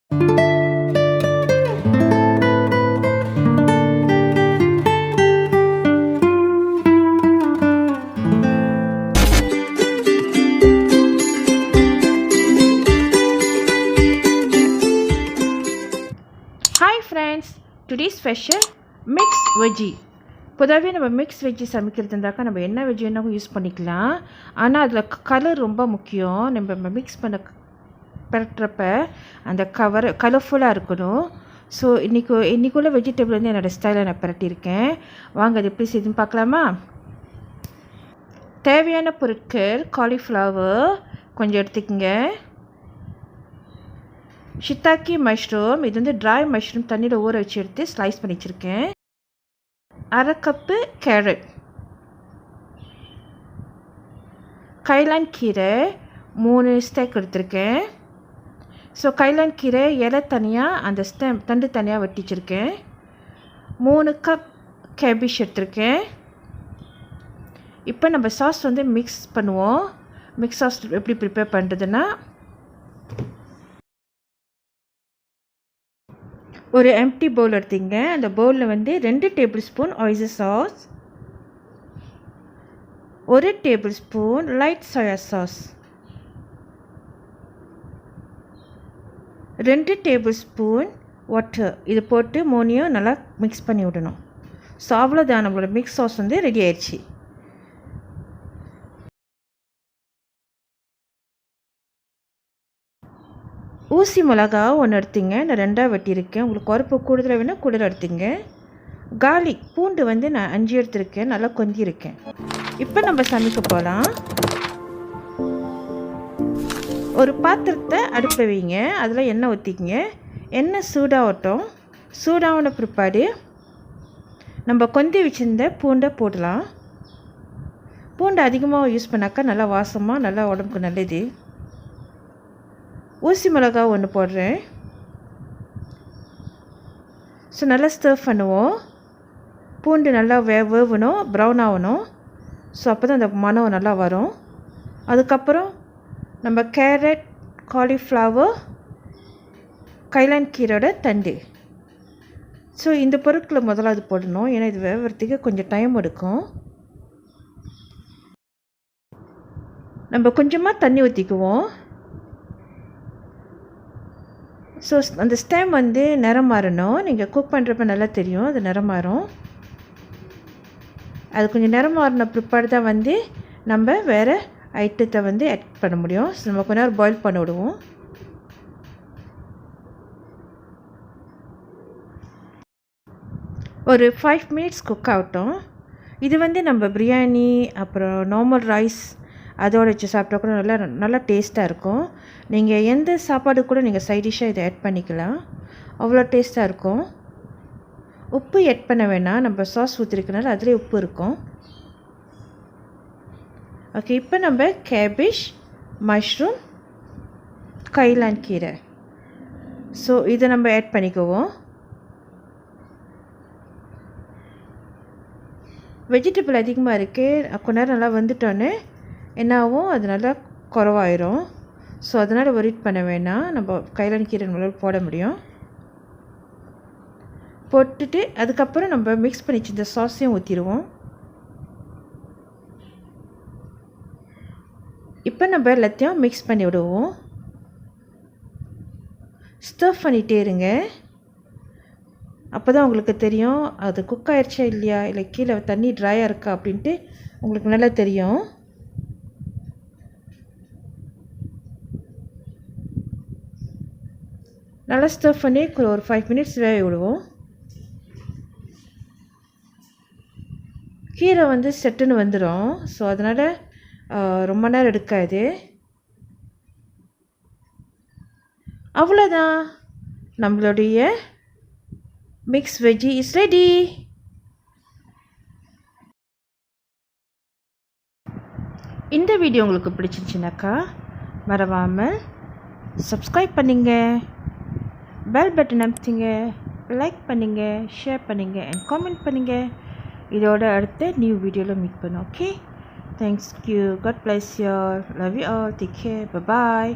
Hi friends, today's special mixed veggie. பொதுவாகவே நம்ம mix veggie சமைக்கிறது இருந்தாக்கா நம்ம என்ன வெஜ்ஜி வேணாலும் யூஸ் பண்ணிக்கலாம். ஆனால் அதில் கலர் ரொம்ப முக்கியம். நம்ம மிக்ஸ் பண்ண பரட்டுறப்ப அந்த கலர்ஃபுல்லாக இருக்கணும். ஸோ இன்றைக்குள்ள வெஜிடபிள் வந்து என்னோடய ஸ்டைலில் நான் பரட்டியிருக்கேன். வாங்க அது எப்படி செய்யுதுன்னு பார்க்கலாமா? தேவையான பொருட்கள்: காலிஃப்ளவர் கொஞ்சம் எடுத்துக்கங்க, ஷிட்டாக்கி மஷ்ரூம், இது வந்து ட்ரை மஷ்ரூம் தண்ணியில் ஊற வச்சு எடுத்து ஸ்லைஸ் பண்ணி வச்சுருக்கேன், அரை கப்பு கேரட், கைலான் கீரை 3 ஸ்டேக் எடுத்திருக்கேன். ஸோ கைலான் கீரை இலை தனியாக அந்த தண்டு தனியாக வெட்டி வச்சுருக்கேன். 3 கப் கேபேஜ் எடுத்திருக்கேன். இப்போ நம்ம சாஸ் வந்து மிக்ஸ் பண்ணுவோம். மிக்ஸ் சாஸ் எப்படி ப்ரிப்பேர் பண்ணுறதுன்னா, ஒரு எம்டி பவுல் எடுத்துங்க. அந்த பவுலில் வந்து 2 table spoon oyster sauce, 1 table spoon light soy sauce, 2 table spoon water. இது போட்டு 3 நல்லா மிக்ஸ் பண்ணி விடணும். ஸோ அவ்வளோதான், நம்மளோட மிக்ஸ் சாஸ் வந்து ரெடி ஆயிடுச்சு. ஊசி மிளகா 1 எடுத்துங்க, நான் 2ஆக வெட்டியிருக்கேன். உங்களுக்கு உரப்பு கூடுதலாக வேணால் கூடுதலாக எடுத்துங்க. கார்லிக் பூண்டு வந்து நான் 5 எடுத்திருக்கேன், நல்லா கொஞ்சிருக்கேன். இப்போ நம்ம சமைக்க போகலாம். ஒரு பாத்திரத்தை அடுப்பை வைங்க, அதில் எண்ணெய் ஊற்றிக்கிங்க. எண்ணெய் சூடாகட்டும். சூடான பிற்பாடு நம்ம கொந்தி வச்சுருந்த பூண்டை போடலாம். பூண்டை அதிகமாக யூஸ் பண்ணாக்கா நல்லா வாசமாக, நல்லா உடம்புக்கு நல்லது. ஊசி மிளகா 1 போடுறேன். ஸோ நல்லா ஸ்டர் பண்ணுவோம். பூண்டு நல்லா வேகணும், ப்ரௌன் ஆகணும். ஸோ அப்போ தான் அந்த மணம் நல்லா வரும். அதுக்கப்புறம் நம்ம கேரட், காலிஃப்ளவர், கைலான் கீரோட தண்டு. ஸோ இந்த பொருட்களை முதலாவது போடணும், ஏன்னா இது வேகிறதுக்கு கொஞ்சம் டைம் எடுக்கும். நம்ம கொஞ்சமாக தண்ணி ஊற்றிக்குவோம். ஸோ அந்த ஸ்டெம் வந்து நிறம் மாறணும். நீங்கள் குக் பண்ணுறப்ப நல்லா தெரியும், அது நிறம் மாறும். அது கொஞ்சம் நிறம் மாறின பிற்பாடு தான் வந்து நம்ம வேறு ஐட்டத்தை வந்து ஆட் பண்ண முடியும். ஸோ நம்ம கொஞ்ச நேரம் பாயில் பண்ண விடுவோம். ஒரு 5 மினிட்ஸ் குக் ஆகட்டும். இது வந்து நம்ம பிரியாணி, அப்புறம் நார்மல் ரைஸ் அதோடு வச்சு சாப்பிட்டா கூட நல்லா டேஸ்ட்டாக இருக்கும். நீங்கள் எந்த சாப்பாடு கூட நீங்கள் சைட் டிஷ்ஷாக இதை ஆட் பண்ணிக்கலாம், அவ்வளோ டேஸ்ட்டாக இருக்கும். உப்பு ஆட் பண்ண வேணாம், நம்ம சாஸ் ஊற்றிருக்கனால அதிலே உப்பு இருக்கும். ஓகே, இப்போ நம்ம கேபேஜ், மஷ்ரூம், கைலான் கீரை, ஸோ இதை நம்ம ஆட் பண்ணிக்குவோம். வெஜிடபிள் அதிகமாக இருக்குது, கொஞ்ச நேரம் நல்லா வந்துட்டோன்னே என்னாகும், அது நல்லா குறவாயிரும். ஸோ அதனால் ஒரிட் பண்ண வேணாம், நம்ம கைலான் கீரை நம்மளால் போட முடியும். போட்டுட்டு அதுக்கப்புறம் நம்ம மிக்ஸ் பண்ணி இந்த சாஸையும் ஊற்றிடுவோம். இப்போ நம்ம எல்லாத்தையும் மிக்ஸ் பண்ணி விடுவோம். ஸ்டஃப் பண்ணிகிட்டே இருங்க, அப்போ தான் உங்களுக்கு தெரியும் அது குக் ஆயிடுச்சா இல்லையா, இல்லை கீழே தண்ணி ட்ரையாக இருக்கா அப்படின்ட்டு உங்களுக்கு நல்லா தெரியும். நல்லா ஸ்டஃப் பண்ணி ஒரு 5 மினிட்ஸ் வேக விடுவோம். கீரை வந்து செட்டுன்னு வந்துடும். ஸோ அதனால் ரொம்ப நேரம் எடுக்காது. அவ்வளோதான், நம்மளுடைய மிக்ஸ் வெஜ்ஜி இஸ் ரெடி. இந்த வீடியோ உங்களுக்கு பிடிச்சிருச்சுனாக்கா மறவாமல் சப்ஸ்கிரைப் பண்ணுங்க, பெல் பட்டன் அமுத்திங்க, லைக் பண்ணுங்க, ஷேர் பண்ணுங்க அண்ட் காமெண்ட் பண்ணுங்க. இதோட அடுத்த நியூ வீடியோவில் மீட் பண்ணோம். Okay, thanks you, God bless you, love you all, take care, bye bye,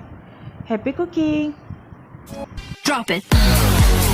happy cooking. drop it.